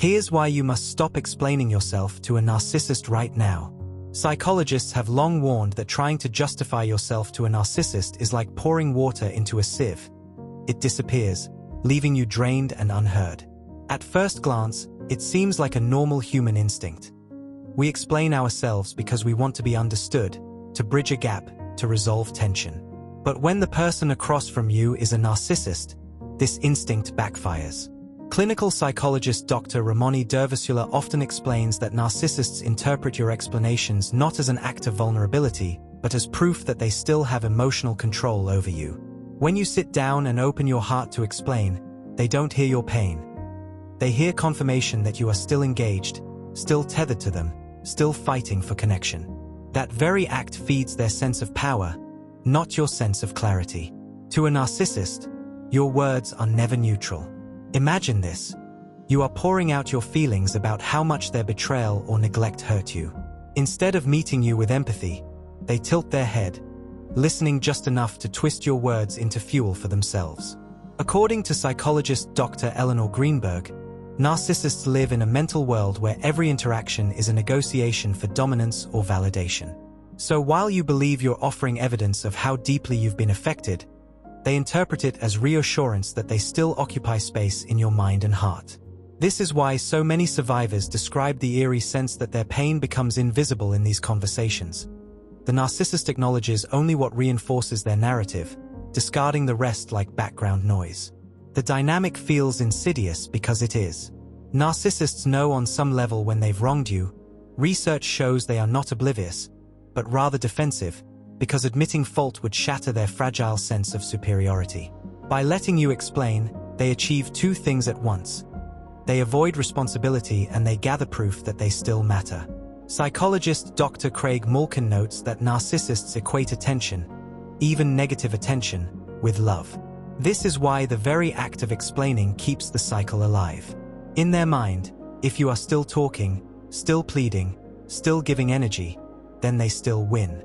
Here's why you must stop explaining yourself to a narcissist right now. Psychologists have long warned that trying to justify yourself to a narcissist is like pouring water into a sieve. It disappears, leaving you drained and unheard. At first glance, it seems like a normal human instinct. We explain ourselves because we want to be understood, to bridge a gap, to resolve tension. But when the person across from you is a narcissist, this instinct backfires. Clinical psychologist Dr. Ramoni Dervisula often explains that narcissists interpret your explanations not as an act of vulnerability, but as proof that they still have emotional control over you. When you sit down and open your heart to explain, they don't hear your pain. They hear confirmation that you are still engaged, still tethered to them, still fighting for connection. That very act feeds their sense of power, not your sense of clarity. To a narcissist, your words are never neutral. Imagine this. You are pouring out your feelings about how much their betrayal or neglect hurt you. Instead of meeting you with empathy, they tilt their head, listening just enough to twist your words into fuel for themselves. According to psychologist Dr. Eleanor Greenberg, narcissists live in a mental world where every interaction is a negotiation for dominance or validation. So while you believe you're offering evidence of how deeply you've been affected, they interpret it as reassurance that they still occupy space in your mind and heart. This is why so many survivors describe the eerie sense that their pain becomes invisible in these conversations. The narcissist acknowledges only what reinforces their narrative, discarding the rest like background noise. The dynamic feels insidious because it is. Narcissists know on some level when they've wronged you. Research shows they are not oblivious, but rather defensive, because admitting fault would shatter their fragile sense of superiority. By letting you explain, they achieve two things at once. They avoid responsibility and they gather proof that they still matter. Psychologist Dr. Craig Malkin notes that narcissists equate attention, even negative attention, with love. This is why the very act of explaining keeps the cycle alive. In their mind, if you are still talking, still pleading, still giving energy, then they still win.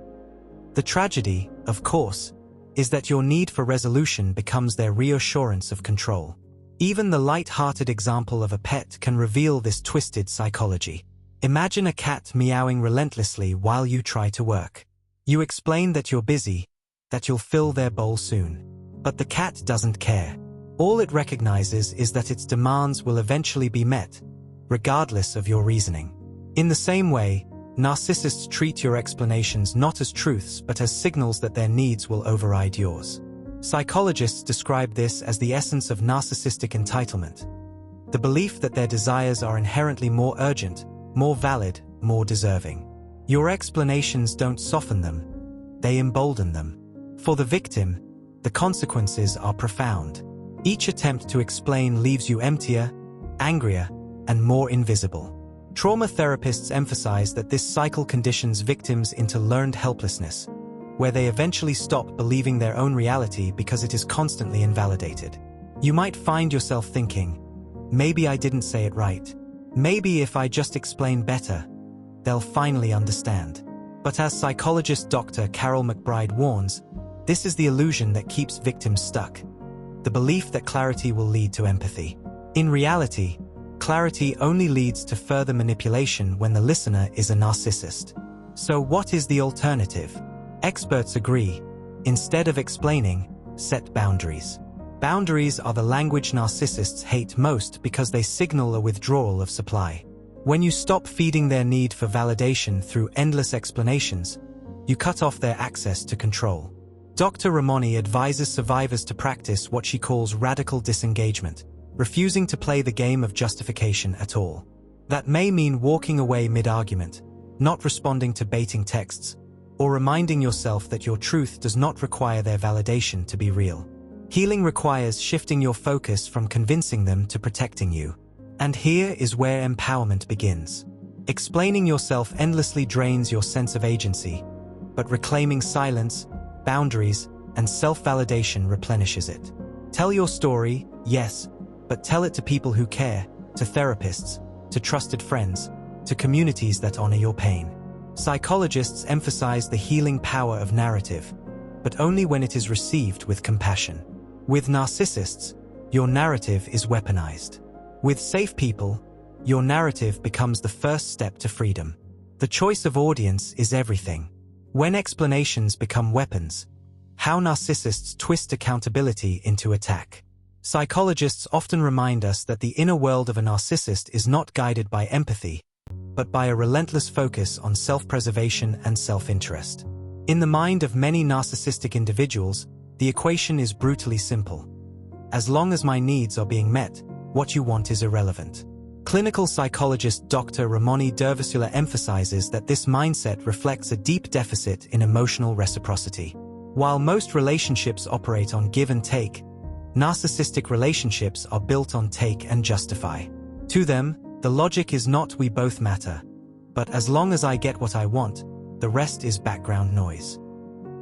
The tragedy, of course, is that your need for resolution becomes their reassurance of control. Even the light-hearted example of a pet can reveal this twisted psychology. Imagine a cat meowing relentlessly while you try to work. You explain that you're busy, that you'll fill their bowl soon. But the cat doesn't care. All it recognizes is that its demands will eventually be met, regardless of your reasoning. In the same way, narcissists treat your explanations not as truths but as signals that their needs will override yours. Psychologists describe this as the essence of narcissistic entitlement. The belief that their desires are inherently more urgent, more valid, more deserving. Your explanations don't soften them, they embolden them. For the victim, the consequences are profound. Each attempt to explain leaves you emptier, angrier, and more invisible. Trauma therapists emphasize that this cycle conditions victims into learned helplessness, where they eventually stop believing their own reality because it is constantly invalidated. You might find yourself thinking, maybe I didn't say it right. Maybe if I just explain better, they'll finally understand. But as psychologist Dr. Carol McBride warns, this is the illusion that keeps victims stuck. The belief that clarity will lead to empathy. In reality, clarity only leads to further manipulation when the listener is a narcissist. So what is the alternative? Experts agree. Instead of explaining, set boundaries. Boundaries are the language narcissists hate most because they signal a withdrawal of supply. When you stop feeding their need for validation through endless explanations, you cut off their access to control. Dr. Ramoni advises survivors to practice what she calls radical disengagement, refusing to play the game of justification at all. That may mean walking away mid-argument, not responding to baiting texts, or reminding yourself that your truth does not require their validation to be real. Healing requires shifting your focus from convincing them to protecting you. And here is where empowerment begins. Explaining yourself endlessly drains your sense of agency, but reclaiming silence, boundaries, and self-validation replenishes it. Tell your story, yes, but tell it to people who care, to therapists, to trusted friends, to communities that honor your pain. Psychologists emphasize the healing power of narrative, but only when it is received with compassion. With narcissists, your narrative is weaponized. With safe people, your narrative becomes the first step to freedom. The choice of audience is everything. When explanations become weapons, how narcissists twist accountability into attack. Psychologists often remind us that the inner world of a narcissist is not guided by empathy, but by a relentless focus on self-preservation and self-interest. In the mind of many narcissistic individuals, the equation is brutally simple. As long as my needs are being met, what you want is irrelevant. Clinical psychologist Dr. Ramoni Dervisula emphasizes that this mindset reflects a deep deficit in emotional reciprocity. While most relationships operate on give and take, narcissistic relationships are built on take and justify. To them, the logic is not we both matter, but as long as I get what I want, the rest is background noise.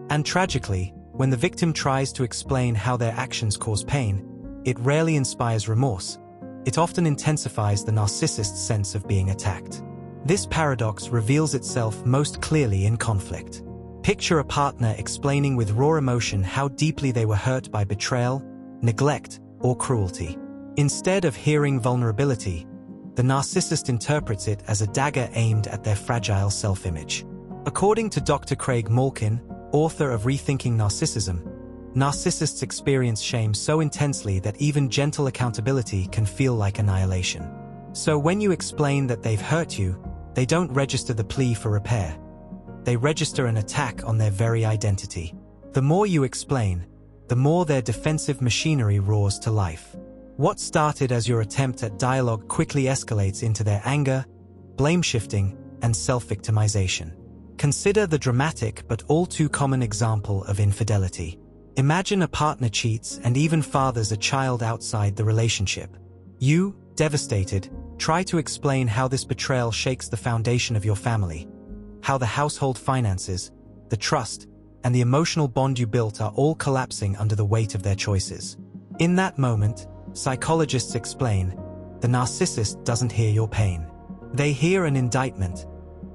And tragically, when the victim tries to explain how their actions cause pain, it rarely inspires remorse. It often intensifies the narcissist's sense of being attacked. This paradox reveals itself most clearly in conflict. Picture a partner explaining with raw emotion how deeply they were hurt by betrayal, neglect, or cruelty. Instead of hearing vulnerability, the narcissist interprets it as a dagger aimed at their fragile self-image. According to Dr. Craig Malkin, author of Rethinking Narcissism, narcissists experience shame so intensely that even gentle accountability can feel like annihilation. So when you explain that they've hurt you, they don't register the plea for repair. They register an attack on their very identity. The more you explain, the more their defensive machinery roars to life. What started as your attempt at dialogue quickly escalates into their anger, blame-shifting, and self-victimization. Consider the dramatic but all too common example of infidelity. Imagine a partner cheats and even fathers a child outside the relationship. You, devastated, try to explain how this betrayal shakes the foundation of your family, how the household finances, the trust, and the emotional bond you built are all collapsing under the weight of their choices. In that moment, psychologists explain, the narcissist doesn't hear your pain. They hear an indictment.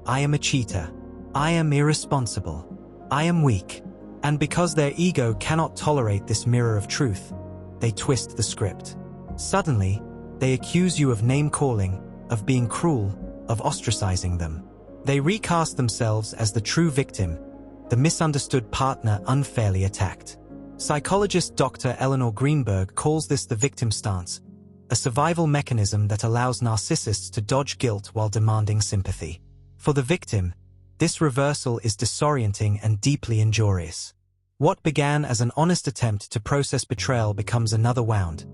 I am a cheater. I am irresponsible. I am weak. And because their ego cannot tolerate this mirror of truth, they twist the script. Suddenly, they accuse you of name-calling, of being cruel, of ostracizing them. They recast themselves as the true victim, the misunderstood partner unfairly attacked. Psychologist Dr. Eleanor Greenberg calls this the victim stance, a survival mechanism that allows narcissists to dodge guilt while demanding sympathy. For the victim, this reversal is disorienting and deeply injurious. What began as an honest attempt to process betrayal becomes another wound,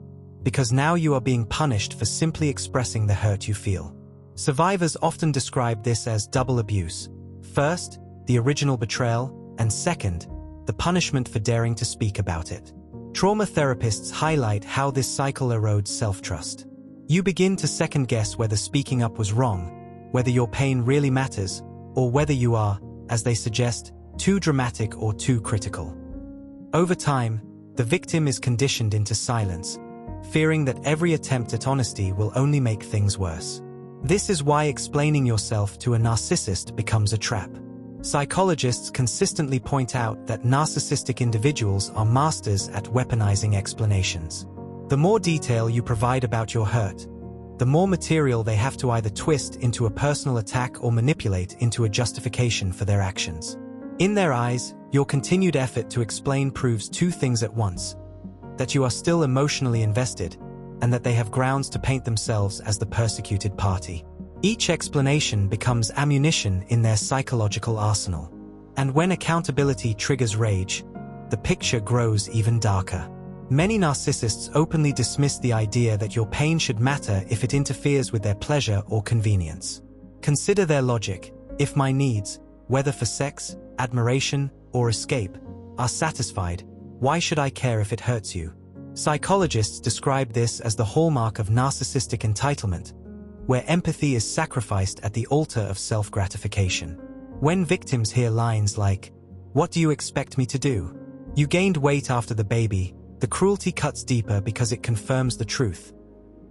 because now you are being punished for simply expressing the hurt you feel. Survivors often describe this as double abuse. First, the original betrayal, and second, the punishment for daring to speak about it. Trauma therapists highlight how this cycle erodes self-trust. You begin to second-guess whether speaking up was wrong, whether your pain really matters, or whether you are, as they suggest, too dramatic or too critical. Over time, the victim is conditioned into silence, fearing that every attempt at honesty will only make things worse. This is why explaining yourself to a narcissist becomes a trap. Psychologists consistently point out that narcissistic individuals are masters at weaponizing explanations. The more detail you provide about your hurt, the more material they have to either twist into a personal attack or manipulate into a justification for their actions. In their eyes, your continued effort to explain proves two things at once: that you are still emotionally invested, and that they have grounds to paint themselves as the persecuted party. Each explanation becomes ammunition in their psychological arsenal. And when accountability triggers rage, the picture grows even darker. Many narcissists openly dismiss the idea that your pain should matter if it interferes with their pleasure or convenience. Consider their logic. If my needs, whether for sex, admiration, or escape, are satisfied, why should I care if it hurts you? Psychologists describe this as the hallmark of narcissistic entitlement, where empathy is sacrificed at the altar of self-gratification. When victims hear lines like, "What do you expect me to do? You gained weight after the baby," the cruelty cuts deeper because it confirms the truth.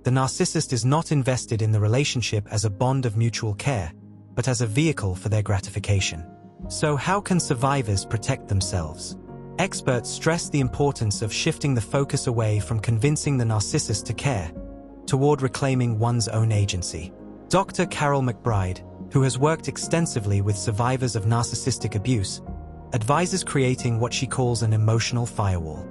The narcissist is not invested in the relationship as a bond of mutual care, but as a vehicle for their gratification. So how can survivors protect themselves? Experts stress the importance of shifting the focus away from convincing the narcissist to care, toward reclaiming one's own agency. Dr. Carol McBride, who has worked extensively with survivors of narcissistic abuse, advises creating what she calls an emotional firewall.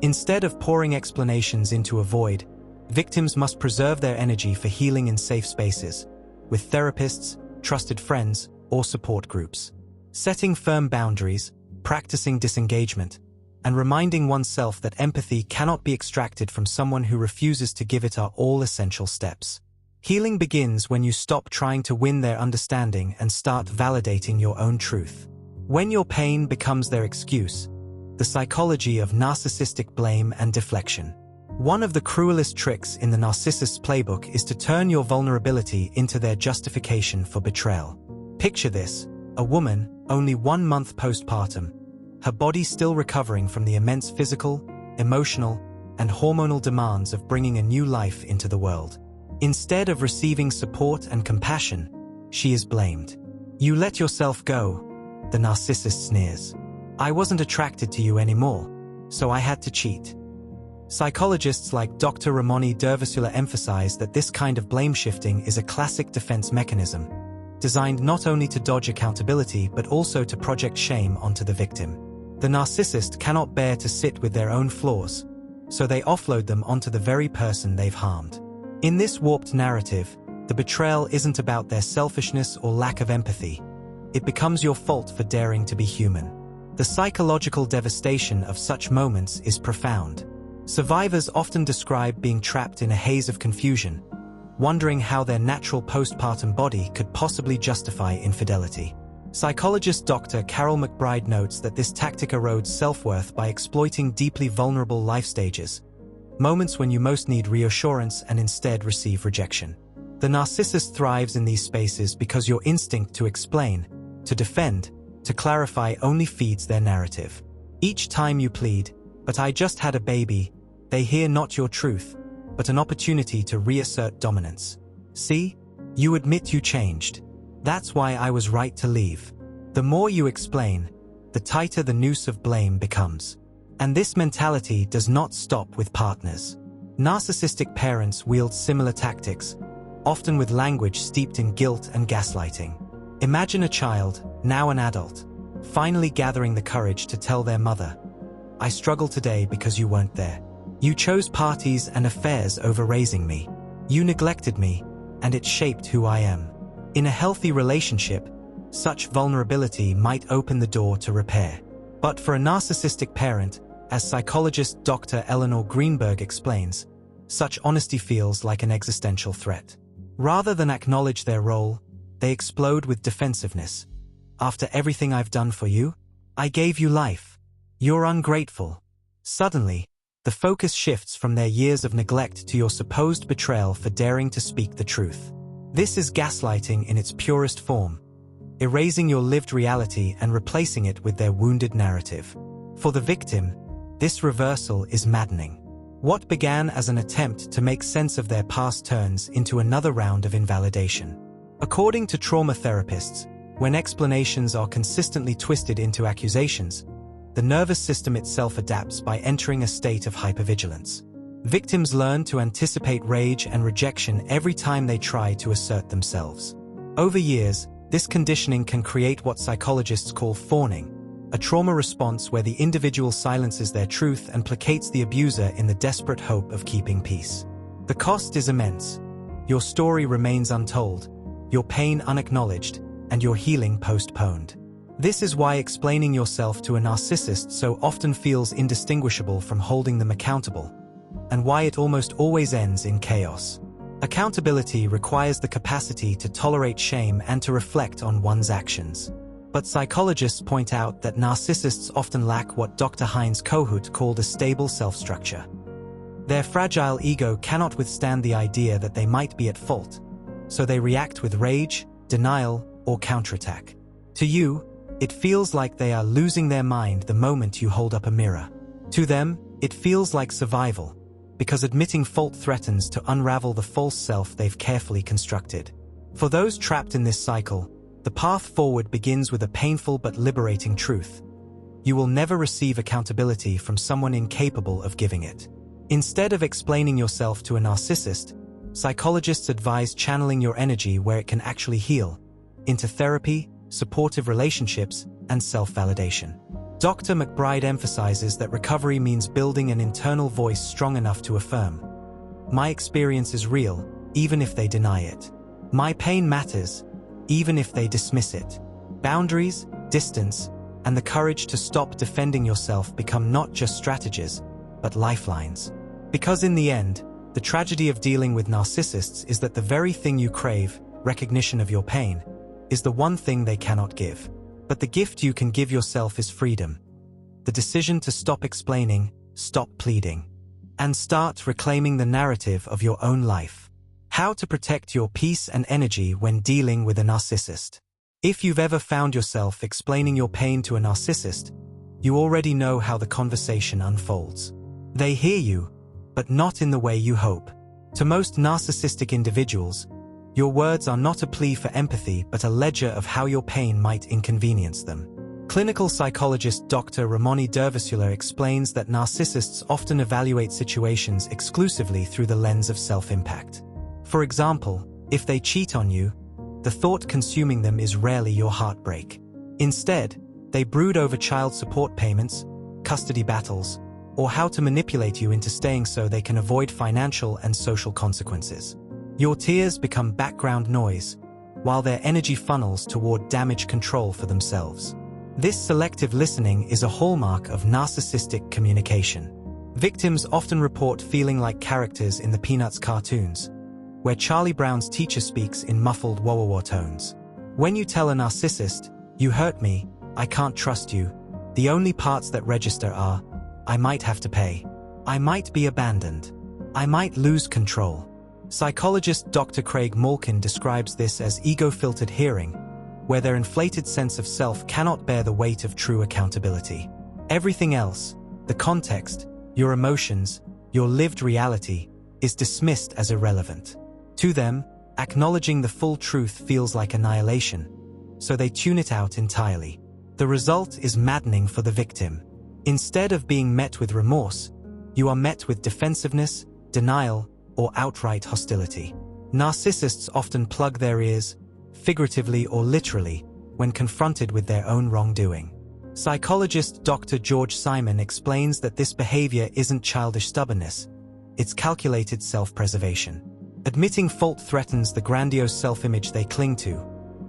Instead of pouring explanations into a void, victims must preserve their energy for healing in safe spaces, with therapists, trusted friends, or support groups. Setting firm boundaries, practicing disengagement, and reminding oneself that empathy cannot be extracted from someone who refuses to give it are all essential steps. Healing begins when you stop trying to win their understanding and start validating your own truth. When your pain becomes their excuse, the psychology of narcissistic blame and deflection. One of the cruelest tricks in the narcissist's playbook is to turn your vulnerability into their justification for betrayal. Picture this: a woman, only 1 month postpartum, her body still recovering from the immense physical, emotional, and hormonal demands of bringing a new life into the world. Instead of receiving support and compassion, she is blamed. "You let yourself go," the narcissist sneers. "I wasn't attracted to you anymore, so I had to cheat." Psychologists like Dr. Ramoni Dervasula emphasize that this kind of blame shifting is a classic defense mechanism, designed not only to dodge accountability but also to project shame onto the victim. The narcissist cannot bear to sit with their own flaws, so they offload them onto the very person they've harmed. In this warped narrative, the betrayal isn't about their selfishness or lack of empathy. It becomes your fault for daring to be human. The psychological devastation of such moments is profound. Survivors often describe being trapped in a haze of confusion, wondering how their natural postpartum body could possibly justify infidelity. Psychologist Dr. Carol McBride notes that this tactic erodes self-worth by exploiting deeply vulnerable life stages, moments when you most need reassurance and instead receive rejection. The narcissist thrives in these spaces because your instinct to explain, to defend, to clarify only feeds their narrative. Each time you plead, "But I just had a baby," they hear not your truth, but an opportunity to reassert dominance. "See? You admit you changed. That's why I was right to leave." The more you explain, the tighter the noose of blame becomes. And this mentality does not stop with partners. Narcissistic parents wield similar tactics, often with language steeped in guilt and gaslighting. Imagine a child, now an adult, finally gathering the courage to tell their mother, "I struggle today because you weren't there. You chose parties and affairs over raising me. You neglected me, and it shaped who I am." In a healthy relationship, such vulnerability might open the door to repair. But for a narcissistic parent, as psychologist Dr. Eleanor Greenberg explains, such honesty feels like an existential threat. Rather than acknowledge their role, they explode with defensiveness. "After everything I've done for you, I gave you life. You're ungrateful." Suddenly, the focus shifts from their years of neglect to your supposed betrayal for daring to speak the truth. This is gaslighting in its purest form, erasing your lived reality and replacing it with their wounded narrative. For the victim, this reversal is maddening. What began as an attempt to make sense of their past turns into another round of invalidation. According to trauma therapists, when explanations are consistently twisted into accusations, the nervous system itself adapts by entering a state of hypervigilance. Victims learn to anticipate rage and rejection every time they try to assert themselves. Over years, this conditioning can create what psychologists call fawning, a trauma response where the individual silences their truth and placates the abuser in the desperate hope of keeping peace. The cost is immense. Your story remains untold, your pain unacknowledged, and your healing postponed. This is why explaining yourself to a narcissist so often feels indistinguishable from holding them accountable, and why it almost always ends in chaos. Accountability requires the capacity to tolerate shame and to reflect on one's actions. But psychologists point out that narcissists often lack what Dr. Heinz Kohut called a stable self-structure. Their fragile ego cannot withstand the idea that they might be at fault, so they react with rage, denial, or counterattack. To you, it feels like they are losing their mind the moment you hold up a mirror. To them, it feels like survival, because admitting fault threatens to unravel the false self they've carefully constructed. For those trapped in this cycle, the path forward begins with a painful but liberating truth. You will never receive accountability from someone incapable of giving it. Instead of explaining yourself to a narcissist, psychologists advise channeling your energy where it can actually heal, into therapy, supportive relationships, and self-validation. Dr. McBride emphasizes that recovery means building an internal voice strong enough to affirm, "My experience is real, even if they deny it. My pain matters, even if they dismiss it." Boundaries, distance, and the courage to stop defending yourself become not just strategies, but lifelines. Because in the end, the tragedy of dealing with narcissists is that the very thing you crave, recognition of your pain, is the one thing they cannot give. But the gift you can give yourself is freedom. The decision to stop explaining, stop pleading, and start reclaiming the narrative of your own life. How to protect your peace and energy when dealing with a narcissist. If you've ever found yourself explaining your pain to a narcissist, you already know how the conversation unfolds. They hear you, but not in the way you hope. To most narcissistic individuals, your words are not a plea for empathy but a ledger of how your pain might inconvenience them. Clinical psychologist Dr. Ramoni Dervisula explains that narcissists often evaluate situations exclusively through the lens of self-impact. For example, if they cheat on you, the thought consuming them is rarely your heartbreak. Instead, they brood over child support payments, custody battles, or how to manipulate you into staying so they can avoid financial and social consequences. Your tears become background noise, while their energy funnels toward damage control for themselves. This selective listening is a hallmark of narcissistic communication. Victims often report feeling like characters in the Peanuts cartoons, where Charlie Brown's teacher speaks in muffled wah-wah-wah tones. When you tell a narcissist, "You hurt me, I can't trust you," the only parts that register are, "I might have to pay. I might be abandoned. I might lose control." Psychologist Dr. Craig Malkin describes this as ego-filtered hearing, where their inflated sense of self cannot bear the weight of true accountability. Everything else, the context, your emotions, your lived reality, is dismissed as irrelevant. To them, acknowledging the full truth feels like annihilation, so they tune it out entirely. The result is maddening for the victim. Instead of being met with remorse, you are met with defensiveness, denial, or outright hostility. Narcissists often plug their ears, figuratively or literally, when confronted with their own wrongdoing. Psychologist Dr. George Simon explains that this behavior isn't childish stubbornness, it's calculated self-preservation. Admitting fault threatens the grandiose self-image they cling to,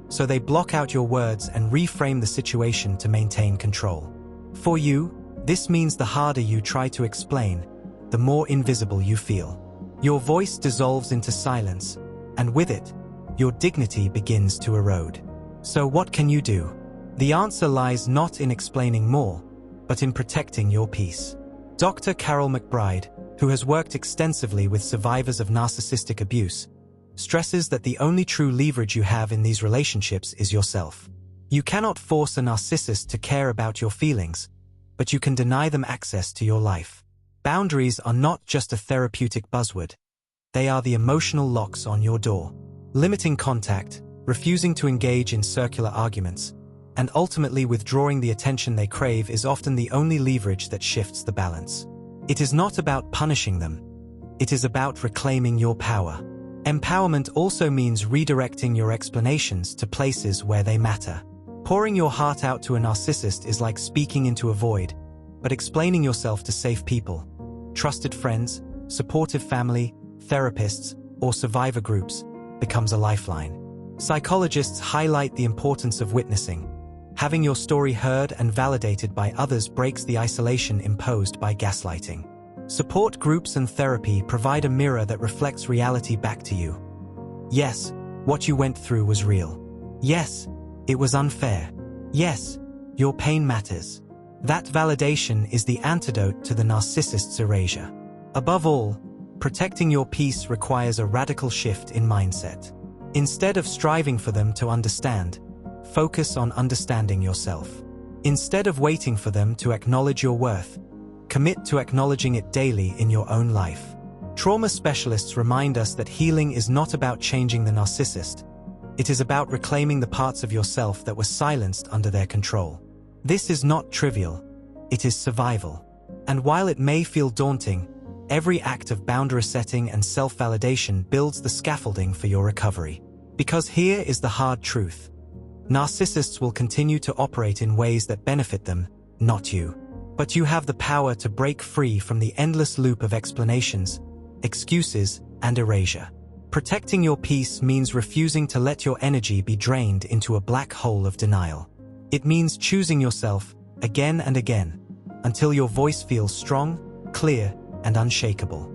so they block out your words and reframe the situation to maintain control. For you, this means the harder you try to explain, the more invisible you feel. Your voice dissolves into silence, and with it, your dignity begins to erode. So what can you do? The answer lies not in explaining more, but in protecting your peace. Dr. Carol McBride, who has worked extensively with survivors of narcissistic abuse, stresses that the only true leverage you have in these relationships is yourself. You cannot force a narcissist to care about your feelings, but you can deny them access to your life. Boundaries are not just a therapeutic buzzword. They are the emotional locks on your door. Limiting contact, refusing to engage in circular arguments, and ultimately withdrawing the attention they crave is often the only leverage that shifts the balance. It is not about punishing them. It is about reclaiming your power. Empowerment also means redirecting your explanations to places where they matter. Pouring your heart out to a narcissist is like speaking into a void, but explaining yourself to safe people, trusted friends, supportive family, therapists, or survivor groups becomes a lifeline. Psychologists highlight the importance of witnessing. Having your story heard and validated by others breaks the isolation imposed by gaslighting. Support groups and therapy provide a mirror that reflects reality back to you. Yes, what you went through was real. Yes, it was unfair. Yes, your pain matters. That validation is the antidote to the narcissist's erasure. Above all, protecting your peace requires a radical shift in mindset. Instead of striving for them to understand, focus on understanding yourself. Instead of waiting for them to acknowledge your worth, commit to acknowledging it daily in your own life. Trauma specialists remind us that healing is not about changing the narcissist. It is about reclaiming the parts of yourself that were silenced under their control. This is not trivial. It is survival. And while it may feel daunting, Every act of boundary setting and self-validation builds the scaffolding for your recovery. Because here is the hard truth. Narcissists will continue to operate in ways that benefit them, not you. But you have the power to break free from the endless loop of explanations, excuses, and erasure. Protecting your peace means refusing to let your energy be drained into a black hole of denial. It means choosing yourself again and again, until your voice feels strong, clear, and unshakable.